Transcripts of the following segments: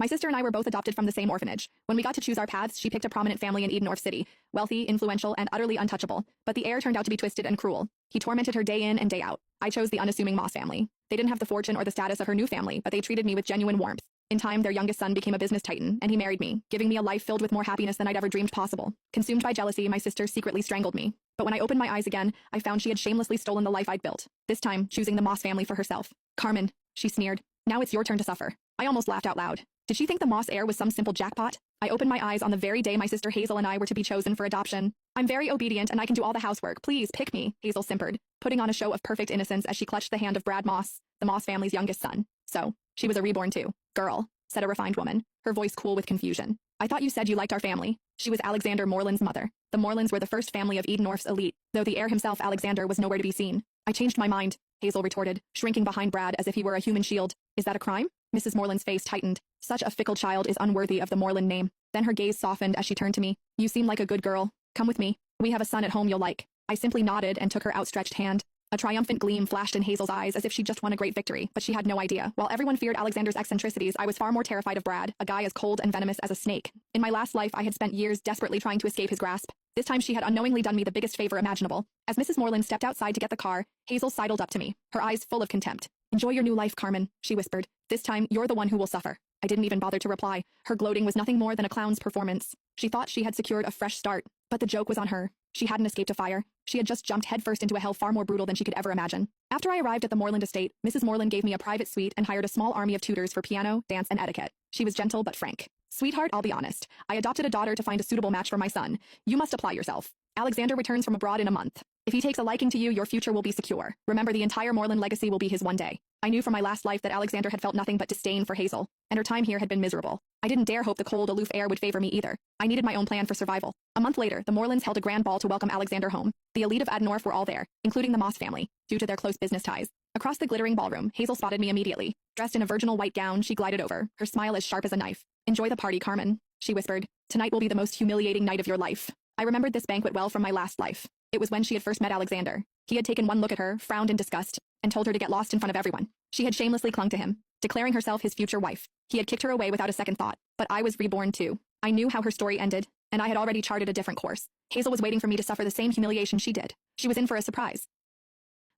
My sister and I were both adopted from the same orphanage. When we got to choose our paths, she picked a prominent family in Edenorf City, wealthy, influential, and utterly untouchable. But the heir turned out to be twisted and cruel. He tormented her day in and day out. I chose the unassuming Moss family. They didn't have the fortune or the status of her new family, but they treated me with genuine warmth. In time, their youngest son became a business titan, and he married me, giving me a life filled with more happiness than I'd ever dreamed possible. Consumed by jealousy, my sister secretly strangled me. But when I opened my eyes again, I found she had shamelessly stolen the life I'd built, this time choosing the Moss family for herself. Carmen, she sneered. Now it's your turn to suffer. I almost laughed out loud. Did she think the Moss heir was some simple jackpot? I opened my eyes on the very day my sister Hazel and I were to be chosen for adoption. I'm very obedient and I can do all the housework. Please pick me, Hazel simpered, putting on a show of perfect innocence as she clutched the hand of Brad Moss, the Moss family's youngest son. So, she was a reborn too. Girl, said a refined woman, her voice cool with confusion. I thought you said you liked our family. She was Alexander Moreland's mother. The Morelands were the first family of Edenorf's elite, though the heir himself, Alexander, was nowhere to be seen. I changed my mind, Hazel retorted, shrinking behind Brad as if he were a human shield. Is that a crime? Mrs. Moreland's face tightened. Such a fickle child is unworthy of the Moreland name. Then her gaze softened as she turned to me. You seem like a good girl. Come with me. We have a son at home you'll like. I simply nodded and took her outstretched hand. A triumphant gleam flashed in Hazel's eyes as if she'd just won a great victory, but she had no idea. While everyone feared Alexander's eccentricities, I was far more terrified of Brad, a guy as cold and venomous as a snake. In my last life, I had spent years desperately trying to escape his grasp. This time she had unknowingly done me the biggest favor imaginable. As Mrs. Moreland stepped outside to get the car, Hazel sidled up to me, her eyes full of contempt. Enjoy your new life, Carmen, she whispered. This time, you're the one who will suffer. I didn't even bother to reply. Her gloating was nothing more than a clown's performance. She thought she had secured a fresh start, but the joke was on her. She hadn't escaped a fire. She had just jumped headfirst into a hell far more brutal than she could ever imagine. After I arrived at the Moreland estate, Mrs. Moreland gave me a private suite and hired a small army of tutors for piano, dance, and etiquette. She was gentle but frank. Sweetheart, I'll be honest. I adopted a daughter to find a suitable match for my son. You must apply yourself. Alexander returns from abroad in a month. If he takes a liking to you, your future will be secure. Remember, the entire Moreland legacy will be his one day. I knew from my last life that Alexander had felt nothing but disdain for Hazel, and her time here had been miserable. I didn't dare hope the cold, aloof heir would favor me either. I needed my own plan for survival. A month later, the Morelands held a grand ball to welcome Alexander home. The elite of Edenorf were all there, including the Moss family, due to their close business ties. Across the glittering ballroom, Hazel spotted me immediately. Dressed in a virginal white gown, she glided over, her smile as sharp as a knife. Enjoy the party, Carmen, she whispered. Tonight will be the most humiliating night of your life. I remembered this banquet well from my last life. It was when she had first met Alexander. He had taken one look at her, frowned in disgust, and told her to get lost in front of everyone. She had shamelessly clung to him, declaring herself his future wife. He had kicked her away without a second thought, but I was reborn too. I knew how her story ended, and I had already charted a different course. Hazel was waiting for me to suffer the same humiliation she did. She was in for a surprise.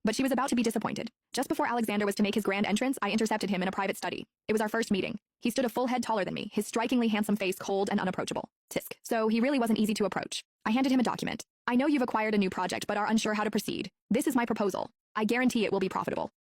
But she was about to be disappointed. Just before Alexander was to make his grand entrance, I intercepted him in a private study. It was our first meeting. He stood a full head taller than me, his strikingly handsome face cold and unapproachable. Tisk. So he really wasn't easy to approach. I handed him a document. I know you've acquired a new project but are unsure how to proceed. This is my proposal. I guarantee it will be profitable.